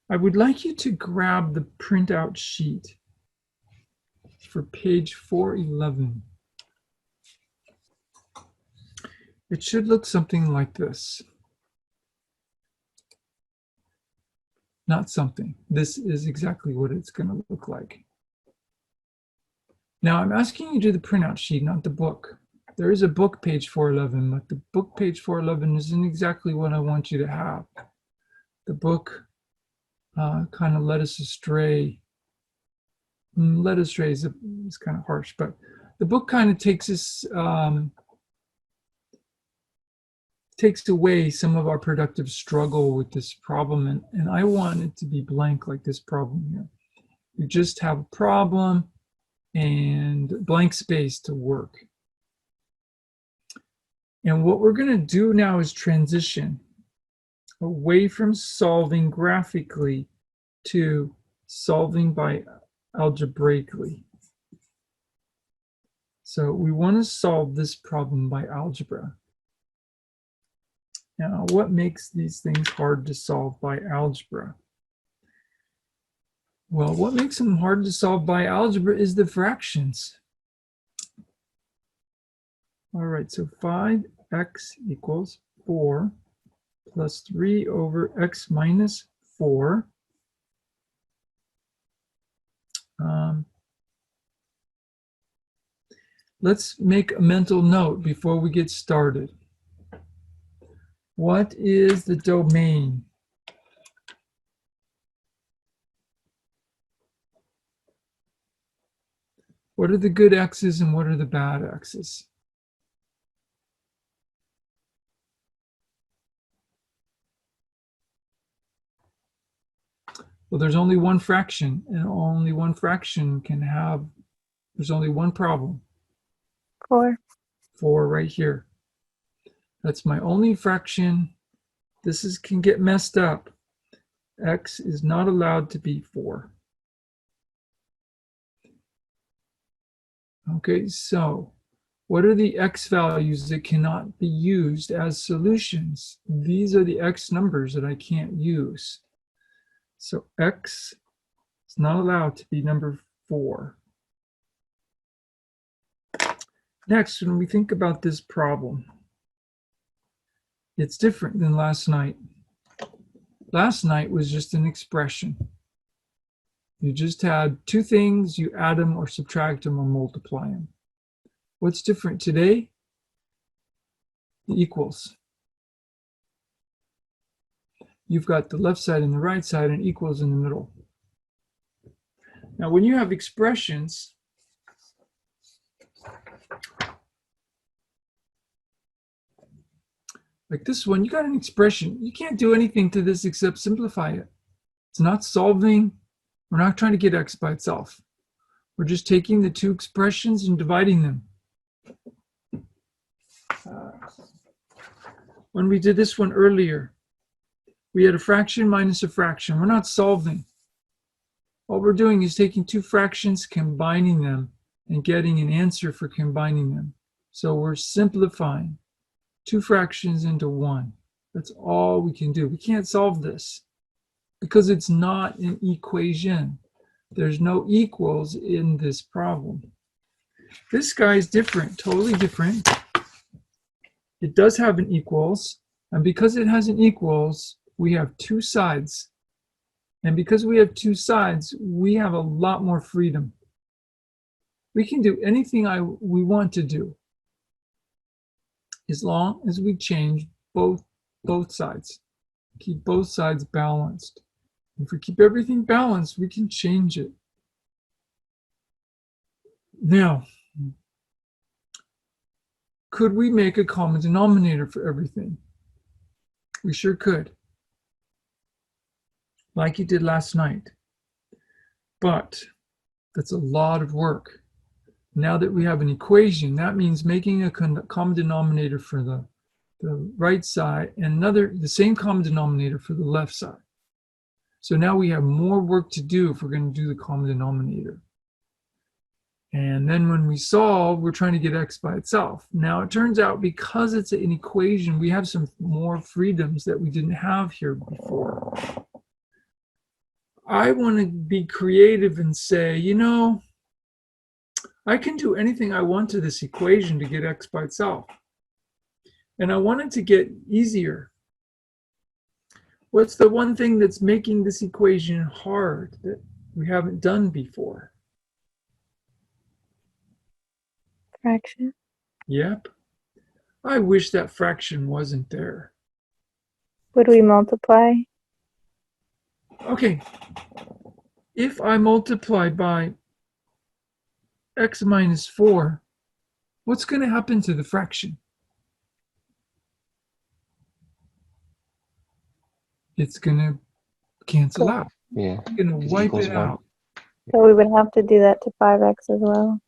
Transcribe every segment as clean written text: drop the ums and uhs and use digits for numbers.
I would like you to grab the printout sheet for page 411. It should look something like this. Not something. This is exactly what it's going to look like. Now, I'm asking you to do the printout sheet, not the book. There is a book, page 411, but the book, page 411, isn't exactly what I want you to have. The book kind of led us astray. Led astray is kind of harsh, but the book kind of takes us, takes away some of our productive struggle with this problem, and I want it to be blank like this problem here. You just have a problem and blank space to work. And what we're going to do now is transition away from solving graphically to solving by algebraically. So we want to solve this problem by algebra. Now, what makes these things hard to solve by algebra? Well, what makes them hard to solve by algebra is the fractions. All right, so 5x equals 4 plus 3 over x minus 4. Let's make a mental note before we get started. What is the domain? What are the good x's and what are the bad x's? Well, there's only one fraction, and only one fraction can have, there's only one problem. 4. 4 right here. That's my only fraction. This can get messed up. X is not allowed to be 4. Okay, so what are the x values that cannot be used as solutions? These are the x numbers that I can't use. So x is not allowed to be number 4. Next, when we think about this problem, it's different than last night. Last night was just an expression. You just had two things, you add them or subtract them or multiply them. What's different today? The equals. You've got the left side and the right side and equals in the middle. Now, when you have expressions, like this one, you got an expression. You can't do anything to this except simplify it. It's not solving. We're not trying to get x by itself. We're just taking the two expressions and dividing them. When we did this one earlier, we had a fraction minus a fraction. We're not solving. All we're doing is taking two fractions, combining them, and getting an answer for combining them. So we're simplifying two fractions into one. That's all we can do. We can't solve this because it's not an equation. There's no equals in this problem. This guy is different, totally different. It does have an equals, and because it has an equals, we have two sides. And because we have two sides, we have a lot more freedom. We can do anything we want to do, as long as we change both sides. Keep both sides balanced. If we keep everything balanced, we can change it. Now, could we make a common denominator for everything? We sure could, like you did last night. But that's a lot of work. Now that we have an equation, that means making a common denominator for the right side and the same common denominator for the left side. So now we have more work to do if we're going to do the common denominator. And then when we solve, we're trying to get x by itself. Now it turns out because it's an equation, we have some more freedoms that we didn't have here before. I want to be creative and say, you know, I can do anything I want to this equation to get x by itself. And I want it to get easier. What's the one thing that's making this equation hard that we haven't done before? Fraction. Yep. I wish that fraction wasn't there. Would we multiply? Okay. If I multiply by x minus 4, what's going to happen to the fraction? It's going to cancel out. Yeah. It's going to Because wipe equals it 1. out. So we would have to do that to 5x as well.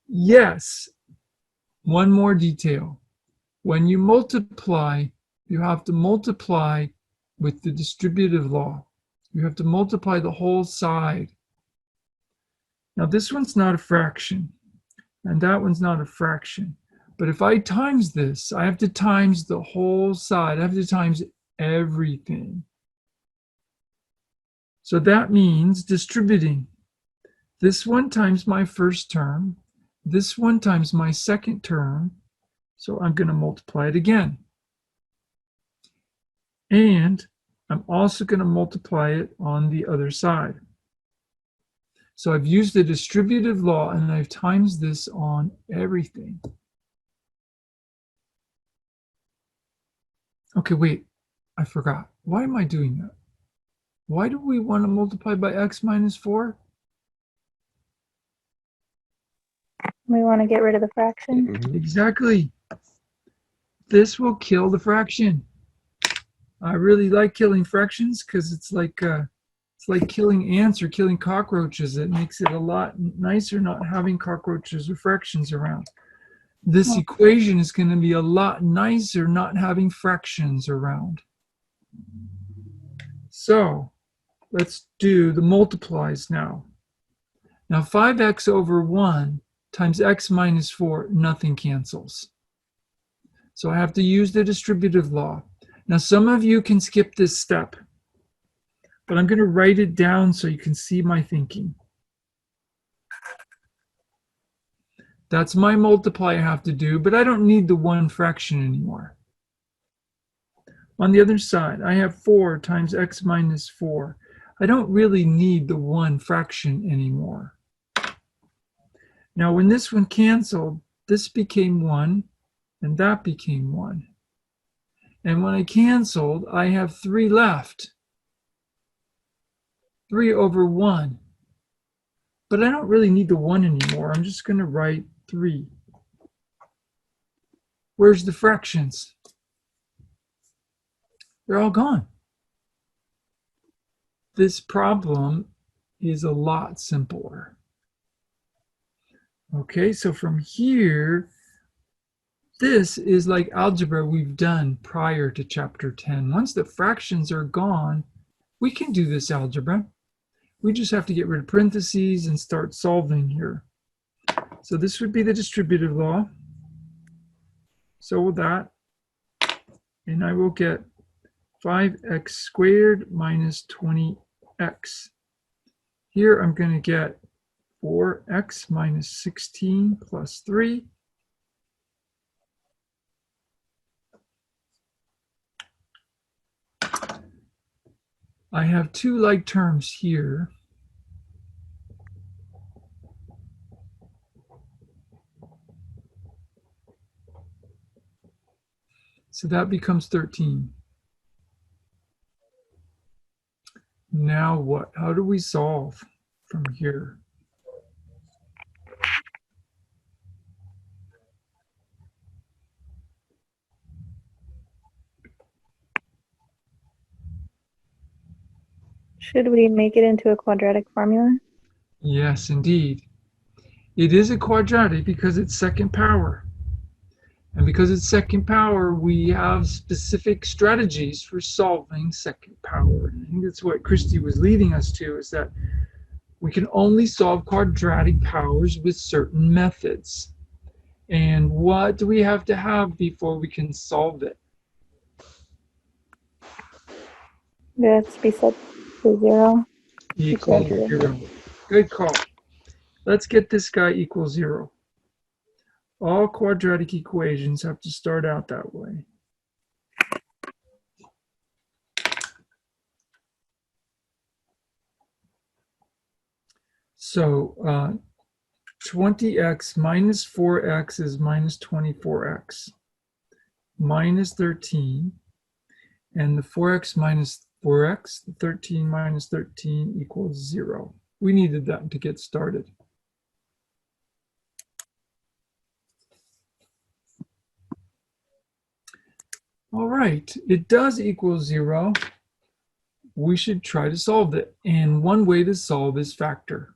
Yes. One more detail. When you multiply, you have to multiply with the distributive law. You have to multiply the whole side. Now this one's not a fraction, and that one's not a fraction. But if I times this, I have to times the whole side. I have to times everything. So that means distributing. This one times my first term, this one times my second term. So I'm going to multiply it again. And I'm also going to multiply it on the other side. So I've used the distributive law and I've times this on everything. Okay, wait, I forgot. Why am I doing that? Why do we want to multiply by x minus 4? We want to get rid of the fraction. Mhm. Exactly. This will kill the fraction. I really like killing fractions because it's like killing ants or killing cockroaches. It makes it a lot nicer not having cockroaches or fractions around. This equation is going to be a lot nicer not having fractions around. So let's do the multiplies now. Now 5x over 1 times x minus 4, nothing cancels. So I have to use the distributive law. Now some of you can skip this step, but I'm going to write it down so you can see my thinking. That's my multiply I have to do, but I don't need the one fraction anymore. On the other side, I have 4 times x minus 4. I don't really need the one fraction anymore. Now, when this one canceled, this became 1, and that became 1. And when I canceled, I have 3 left. 3 over 1. But I don't really need the 1 anymore. I'm just going to write 3. Where's the fractions? They're all gone. This problem is a lot simpler. Okay, so from here, this is like algebra we've done prior to chapter 10. Once the fractions are gone, we can do this algebra. We just have to get rid of parentheses and start solving here. So this would be the distributive law. So will that. And I will get 5x squared minus 20x. Here I'm going to get 4x minus 16 plus 3. I have 2 like terms here. So that becomes 13. Now what? How do we solve from here? Should we make it into a quadratic formula? Yes, indeed. It is a quadratic because it's second power. And because it's second power, we have specific strategies for solving second power. And I think that's what Christy was leading us to, is that we can only solve quadratic powers with certain methods. And what do we have to have before we can solve it? It has to be set to 0. equal Equal zero. 0. Good call. Let's get this guy equal 0. All quadratic equations have to start out that way. So 20x minus 4x is minus 24x minus 13. And the 4x minus 4x, 13 minus 13 equals 0. We needed that to get started. All right, it does equal 0. We should try to solve it. And one way to solve is factor.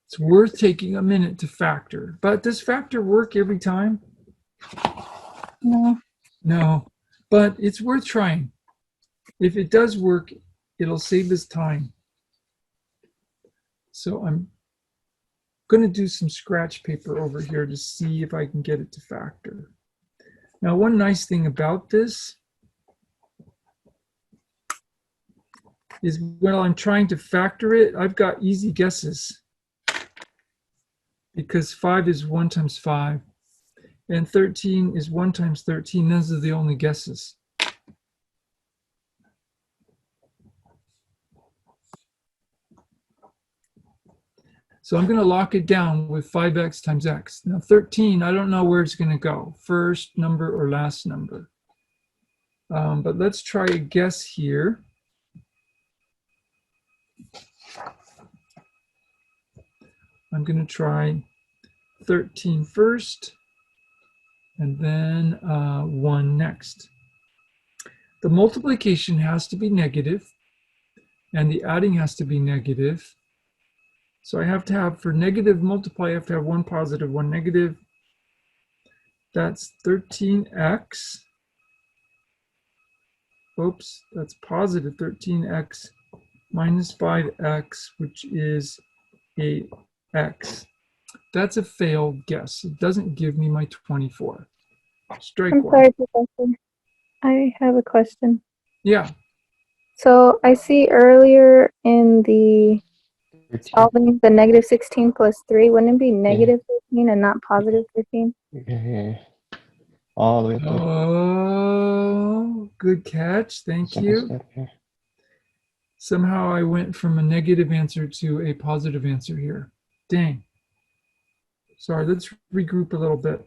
It's worth taking a minute to factor. But does factor work every time? No. No, but it's worth trying. If it does work, it'll save us time. So I'm going to do some scratch paper over here to see if I can get it to factor. Now, one nice thing about this is when I'm trying to factor it, I've got easy guesses because 5 is 1 times 5 and 13 is 1 times 13. Those are the only guesses. So I'm going to lock it down with 5x times x. Now 13, I don't know where it's going to go, first number or last number. But let's try a guess here. I'm going to try 13 first and then 1 next. The multiplication has to be negative and the adding has to be negative. So I have to have, for negative multiply, I have to have 1 positive, 1 negative. That's 13x. Oops, that's positive 13x minus 5x, which is 8x. That's a failed guess. It doesn't give me my 24. Strike I'm one. sorry, Professor. I have a question. Yeah. So I see earlier in the 13. solving the negative 16 plus 3, wouldn't it be negative 13 and not positive 13? Okay. All the way up to Oh, good catch. the Thank second you. step here. Somehow I went from a negative answer to a positive answer here. Dang. Sorry, let's regroup a little bit.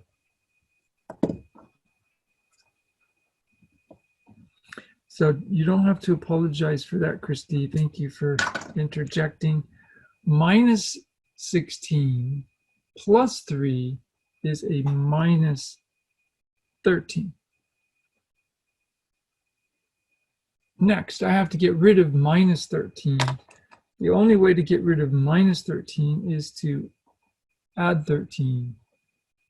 So you don't have to apologize for that, Christy. Thank you for interjecting. Minus 16 plus 3 is a minus 13. Next, I have to get rid of minus 13. The only way to get rid of minus 13 is to add 13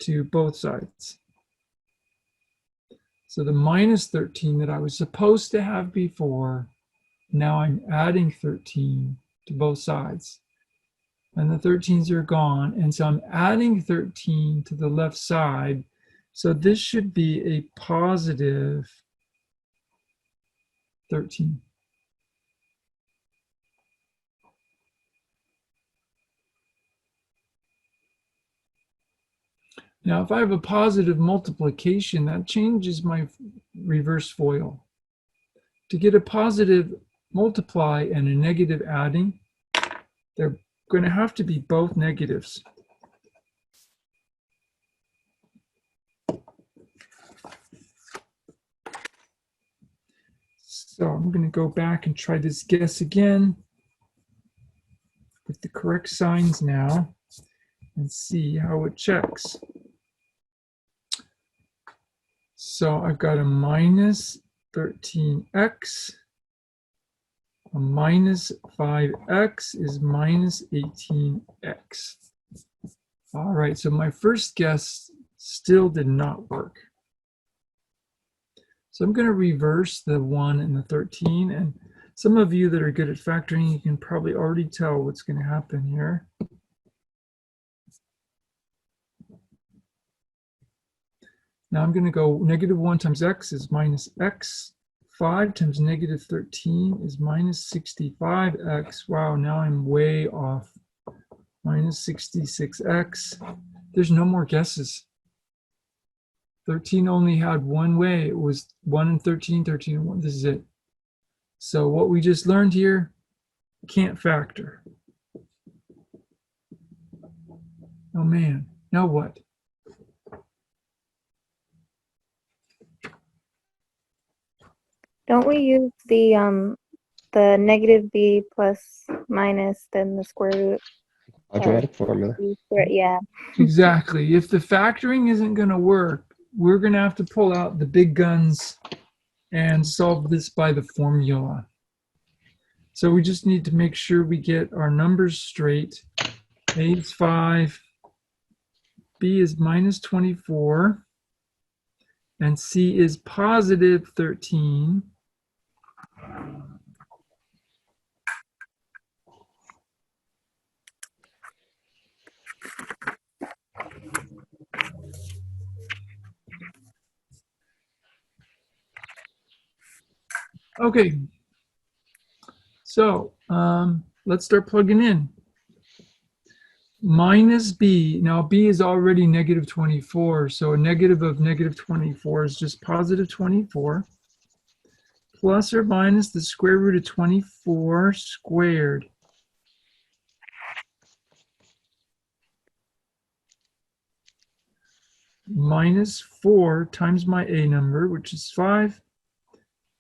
to both sides. So the minus 13 that I was supposed to have before, now I'm adding 13 to both sides. And the 13s are gone. And so I'm adding 13 to the left side. So this should be a positive 13. Now, if I have a positive multiplication, that changes my reverse FOIL. To get a positive multiply and a negative adding, they're going to have to be both negatives. So I'm going to go back and try this guess again with the correct signs now and see how it checks. So I've got a minus 13x, a minus 5x is minus 18x. All right, so my first guess still did not work. So I'm going to reverse the 1 and the 13. And some of you that are good at factoring, you can probably already tell what's going to happen here. Now I'm going to go negative 1 times x is minus x. 5 times negative 13 is minus 65x. Wow, now I'm way off. Minus 66x. There's no more guesses. 13 only had one way. It was 1 and 13, 13 and 1. This is it. So what we just learned here, can't factor. Oh man, now what? Don't we use the negative b plus minus then the square root Quadratic formula. b squared? Yeah. Exactly. If the factoring isn't going to work, we're going to have to pull out the big guns and solve this by the formula. So we just need to make sure we get our numbers straight. A is 5, B is minus 24, and C is positive 13. Okay, so let's start plugging in. Minus b, now b is already negative 24, so a negative of negative 24 is just positive 24, plus or minus the square root of 24 squared. Minus 4 times my a number, which is 5,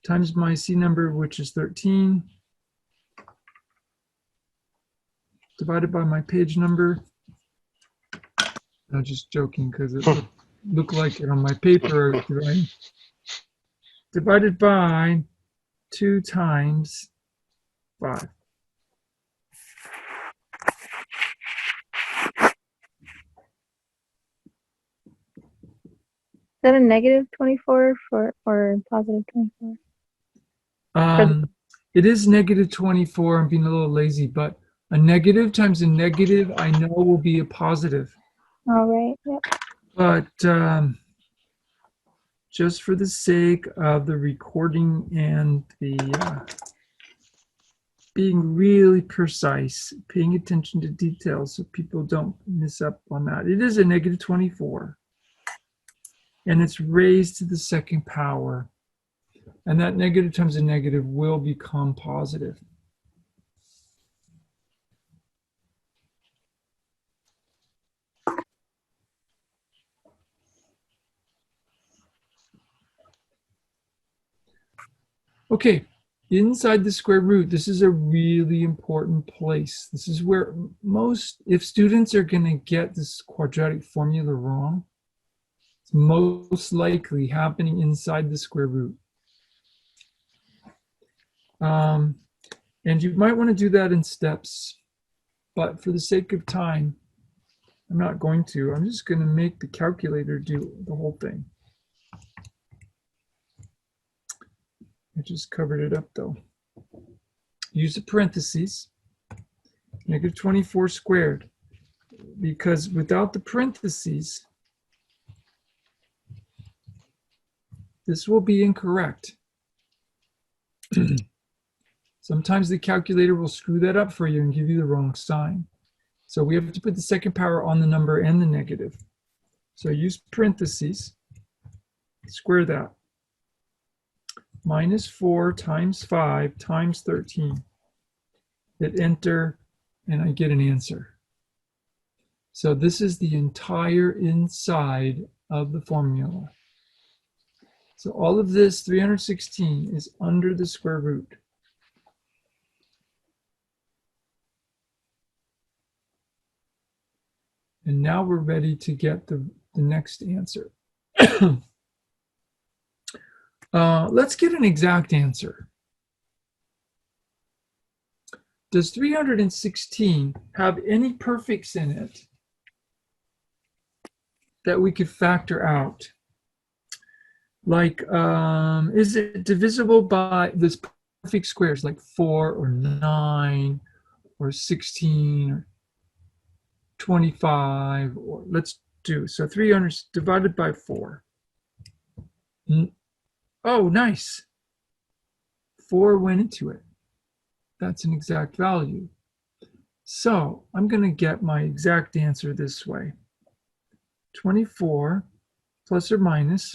times my c number, which is 13, divided by my page number. I'm just joking because it looked like it on my paper, right? Divided by 2 times 5. Is that a negative 24 or positive 24? It is negative 24. I'm being a little lazy, but a negative times a negative I know will be a positive. All right. Yep. But just for the sake of the recording and the being really precise, paying attention to details so people don't miss up on that. It is a negative 24. And it's raised to the second power. And that negative times a negative will become positive. Okay, inside the square root, this is a really important place. This is where if students are going to get this quadratic formula wrong, it's most likely happening inside the square root. And you might want to do that in steps, but for the sake of time, I'm not going to. I'm just going to make the calculator do the whole thing. I just covered it up though. Use the parentheses, negative 24 squared, because without the parentheses, this will be incorrect. Sometimes the calculator will screw that up for you and give you the wrong sign. So we have to put the second power on the number and the negative. So use parentheses, square that. Minus 4 times 5 times 13. Hit enter, and I get an answer. So this is the entire inside of the formula. So all of this 316 is under the square root. And now we're ready to get the next answer. Let's get an exact answer. Does 316 have any perfects in it that we could factor out? Like, is it divisible by this perfect squares, like 4 or 9 or 16 or 25, or let's do, so 300 divided by 4. Oh, nice. 4 went into it. That's an exact value. So I'm going to get my exact answer this way. 24 plus or minus.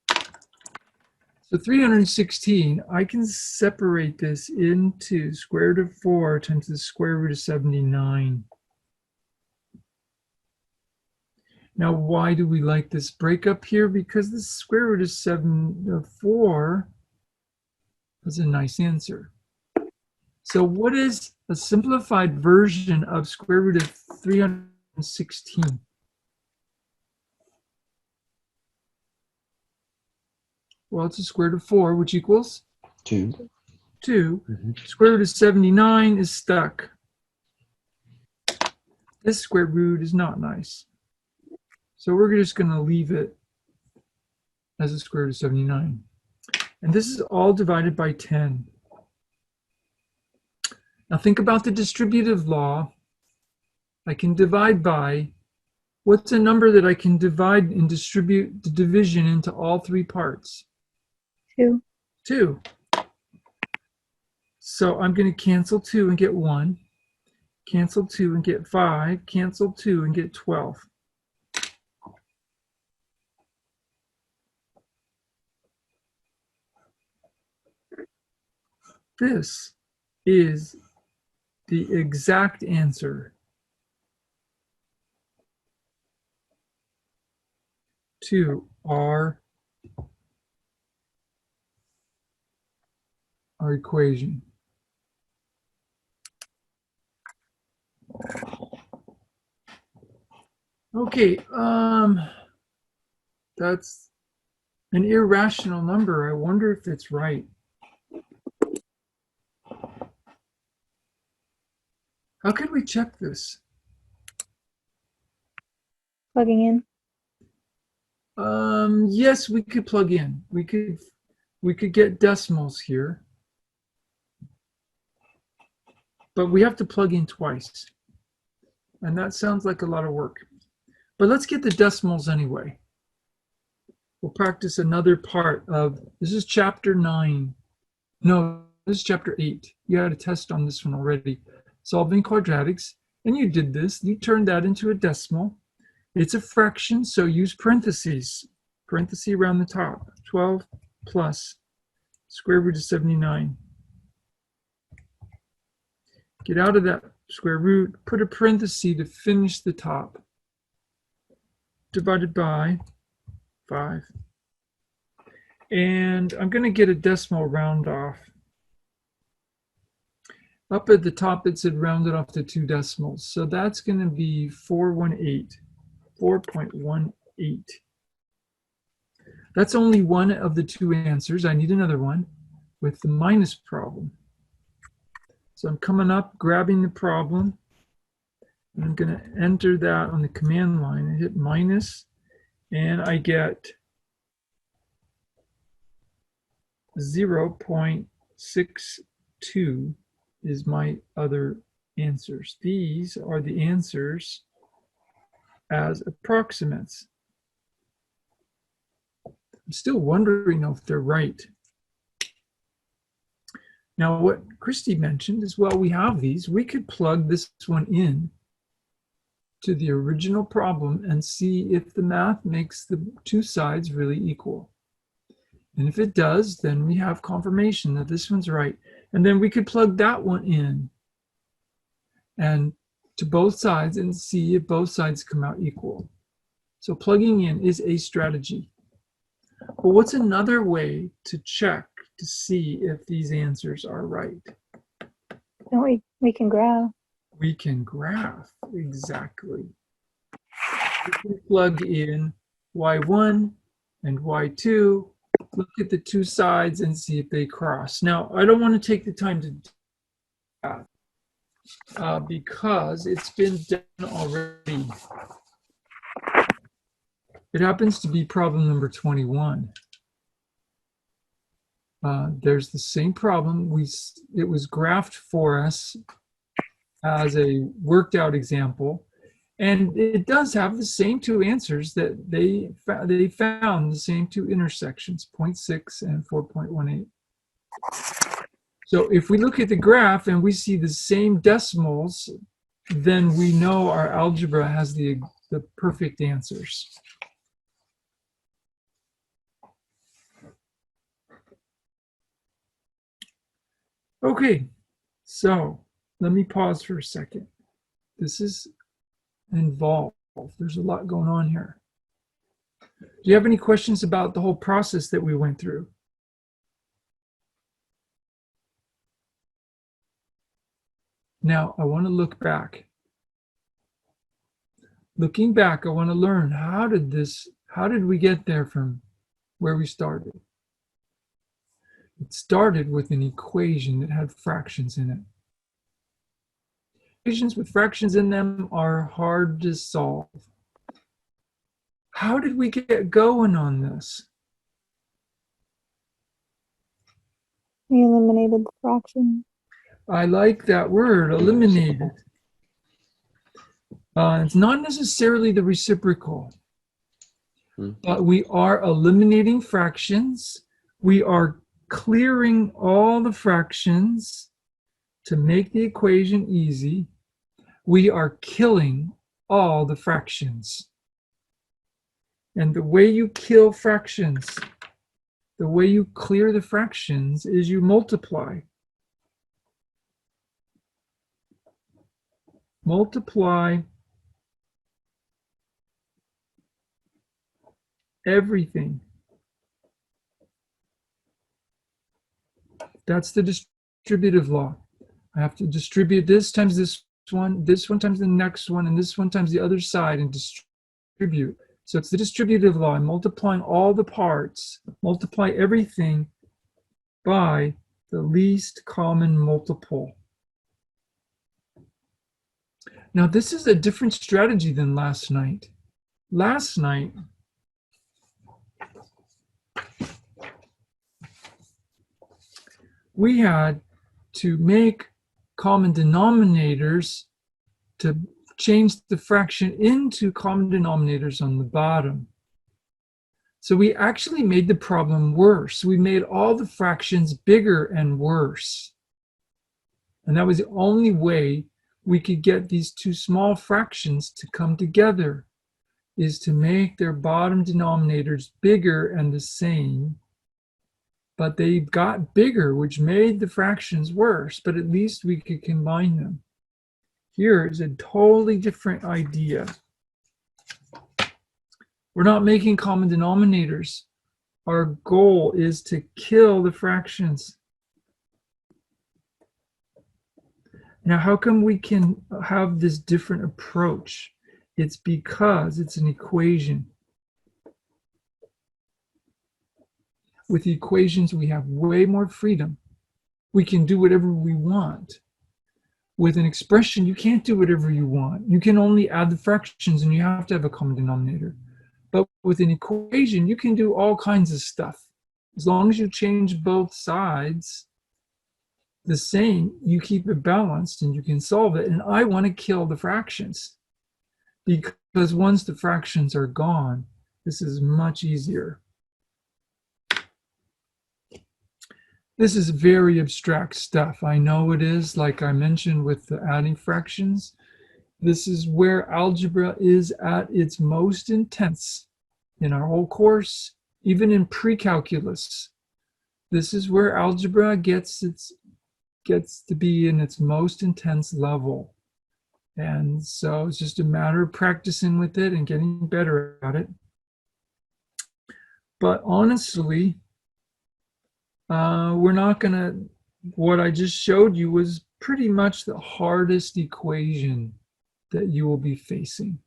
So 316, I can separate this into square root of 4 times the square root of 79. Now, why do we like this breakup here? Because the square root of 4 is a nice answer. So what is a simplified version of square root of 316? Well, it's a square root of 4, which equals 2. 2. Square root of 79 is stuck. This square root is not nice. So we're just going to leave it as a square root of 79. And this is all divided by 10. Now think about the distributive law. I can divide by, what's a number that I can divide and distribute the division into all 3 parts? 2. 2. So I'm going to cancel 2 and get 1. Cancel 2 and get 5. Cancel 2 and get 12. This is the exact answer to our equation. Okay, that's an irrational number. I wonder if it's right. How can we check this? Plugging in. Yes, we could plug in. We could get decimals here. But we have to plug in twice. And that sounds like a lot of work. But let's get the decimals anyway. We'll practice another part of, this is chapter 9. No, this is chapter 8. You had a test on this one already. Solving quadratics. And you did this. You turned that into a decimal. It's a fraction, so use parentheses. Parenthesis around the top. 12 plus square root of 79. Get out of that square root. Put a parenthesis to finish the top. Divided by 5. And I'm going to get a decimal round off. Up at the top, it said rounded off to 2 decimals. So that's going to be 418. 4.18. That's only one of the 2 answers. I need another one with the minus problem. So I'm coming up, grabbing the problem, and I'm going to enter that on the command line and hit minus, and I get 0.62 is my other answers. These are the answers as approximates. I'm still wondering if they're right. Now, what Christy mentioned is, well, we have these. We could plug this one in to the original problem and see if the math makes the 2 sides really equal. And if it does, then we have confirmation that this one's right. And then we could plug that one in and to both sides and see if both sides come out equal. So plugging in is a strategy. But what's another way to check to see if these answers are right? And we can graph. We can graph, exactly. We can plug in y1 and y2, look at the 2 sides and see if they cross. Now, I don't want to take the time to do that because it's been done already. It happens to be problem number 21. There's the same problem. It was graphed for us as a worked out example, and it does have the same 2 answers that they found, the same 2 intersections, 0.6 and 4.18. So if we look at the graph and we see the same decimals, then we know our algebra has the perfect answers. Okay, so let me pause for a second. This is involved. There's a lot going on here. Do you have any questions about the whole process that we went through? Now, I want to look back. Looking back, I want to learn how did we get there from where we started? It started with an equation that had fractions in it. Equations with fractions in them are hard to solve. How did we get going on this? We eliminated the fraction. I like that word, eliminated. It's not necessarily the reciprocal, but we are eliminating fractions. We are clearing all the fractions to make the equation easy. We are killing all the fractions. And the way you kill fractions, the way you clear the fractions is you multiply. Multiply everything. That's the distributive law. I have to distribute this times this one times the next one, and this one times the other side, and distribute. So it's the distributive law. I'm multiplying all the parts, multiply everything by the least common multiple. Now, this is a different strategy than last night. Last night, we had to make common denominators to change the fraction into common denominators on the bottom. So we actually made the problem worse. We made all the fractions bigger and worse. And that was the only way we could get these two small fractions to come together, is to make their bottom denominators bigger and the same. But they got bigger, which made the fractions worse, but at least we could combine them. Here is a totally different idea. We're not making common denominators. Our goal is to kill the fractions. Now, how come we can have this different approach? It's because it's an equation. With equations, we have way more freedom. We can do whatever we want. With an expression, you can't do whatever you want. You can only add the fractions, and you have to have a common denominator. But with an equation, you can do all kinds of stuff. As long as you change both sides the same, you keep it balanced and you can solve it. And I want to kill the fractions, because once the fractions are gone, this is much easier. This is very abstract stuff. I know it is, like I mentioned with the adding fractions. This is where algebra is at its most intense in our whole course, even in pre-calculus. This is where algebra gets to be in its most intense level. And so it's just a matter of practicing with it and getting better at it. But honestly, we're not gonna, what I just showed you was pretty much the hardest equation that you will be facing.